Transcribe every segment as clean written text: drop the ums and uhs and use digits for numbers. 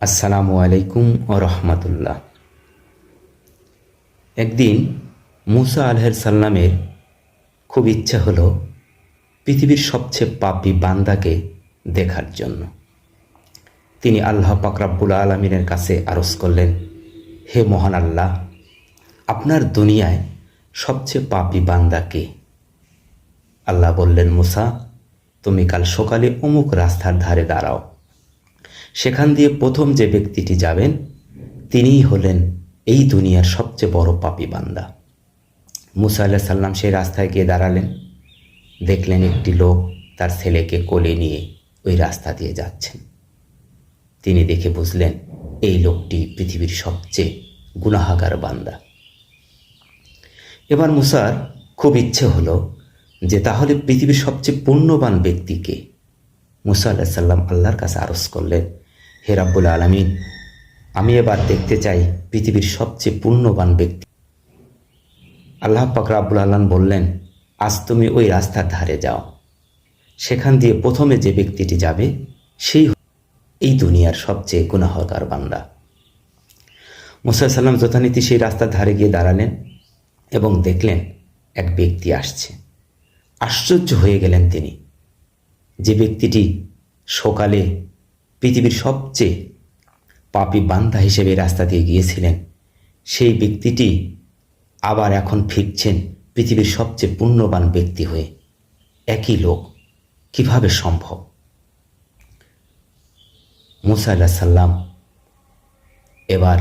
আসসালামু আলাইকুম ও রহমতুল্লাহ। একদিন মুসা আলাইহিসসালামের খুব ইচ্ছা হলো পৃথিবীর সবচেয়ে পাপী বান্দাকে দেখার জন্য। তিনি আল্লাহ পাক রব্বুল আলামিনের কাছে আরজ করলেন, হে মহান আল্লাহ, আপনার দুনিয়ায় সবচেয়ে পাপী বান্দা কে? আল্লাহ বললেন, মুসা, তুমি কাল সকালে অমুক রাস্তার ধারে দাঁড়াও। সেখান দিয়ে প্রথম যে ব্যক্তিটি যাবেন তিনিই হলেন এই দুনিয়ার সবচেয়ে বড় পাপী বান্দা। মুসা আলাইহিস সালাম সেই রাস্তায় গিয়ে দাঁড়ালেন। দেখলেন একটি লোক তার ছেলেকে কোলে নিয়ে ওই রাস্তা দিয়ে যাচ্ছেন। তিনি দেখে বুঝলেন এই লোকটি পৃথিবীর সবচেয়ে গুনাহগার বান্দা। এবার মুসার খুব ইচ্ছে হলো যে তাহলে পৃথিবীর সবচেয়ে পুণ্যবান ব্যক্তিকে। মুসা আলাইহিস সালাম আল্লাহর কাছে আরজ করলেন, হে রাব্বুল আলামিন, আমি এবার দেখতে চাই পৃথিবীর সবচেয়ে পুণ্যবান ব্যক্তি। আল্লাহ পাক রব্বুল আলামিন বললেন, আজ তুমি ওই রাস্তার ধারে যাও। সেখান দিয়ে প্রথমে যে ব্যক্তিটি যাবে সেই এই দুনিয়ার সবচেয়ে গুনাহগার বান্দা। মুসা আলাইহিস সালাম যথারীতি সেই রাস্তার ধারে গিয়ে দাঁড়ালেন এবং দেখলেন এক ব্যক্তি আসছে। আশ্চর্য হয়ে গেলেন তিনি। যে ব্যক্তিটি সকালে পৃথিবীর সবচেয়ে পাপী বান্দা হিসেবে রাস্তা দিয়ে গিয়েছিলেন, সেই ব্যক্তিটি আবার এখন ফিরছেন পৃথিবীর সবচেয়ে পুণ্যবান ব্যক্তি হয়ে। একই লোক, কিভাবে সম্ভব? মুসা আলাইহিস সালাম এবার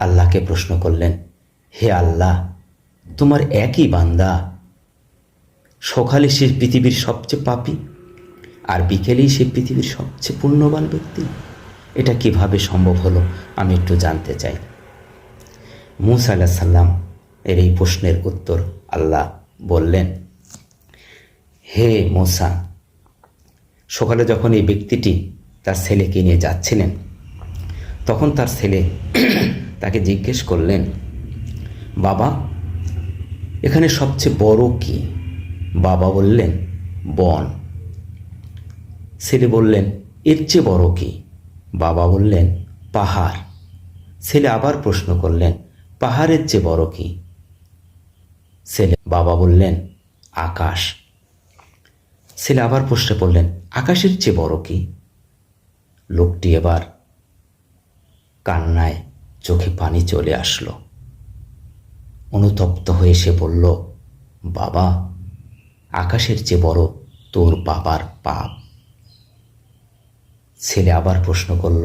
আল্লাহকে প্রশ্ন করলেন, হে আল্লাহ, তোমার একই বান্দা সকালে সে পৃথিবীর সবচেয়ে পাপী আর বিকেলেই সে পৃথিবীর সবচেয়ে পুণ্যবান ব্যক্তি। এটা কিভাবে সম্ভব হলো আমি একটু জানতে চাই। মুসা আলাইহিস সালাম এর এই প্রশ্নের উত্তর আল্লাহ বললেন, হে মুসা, সকালে যখন এই ব্যক্তিটি তার ছেলেকে নিয়ে যাচ্ছিলেন তখন তার ছেলে তাকে জিজ্ঞেস করলেন, বাবা, এখানে সবচেয়ে বড় কি? বাবা বললেন, বন। ছেলে বললেন, এর চেয়ে বড় কি? বাবা বললেন, পাহাড়। ছেলে আবার প্রশ্ন করলেন, পাহাড়ের চেয়ে বড় কি? বাবা বললেন, আকাশ। ছেলে আবার প্রশ্ন করলেন, আকাশের চেয়ে বড় কি? লোকটি এবার কান্নায় চোখে পানি চলে আসলো। অনুতপ্ত হয়ে সে বলল, বাবা, আকাশের চেয়ে বড় তোর বাবার পাপ। ছেলে আবার প্রশ্ন করল,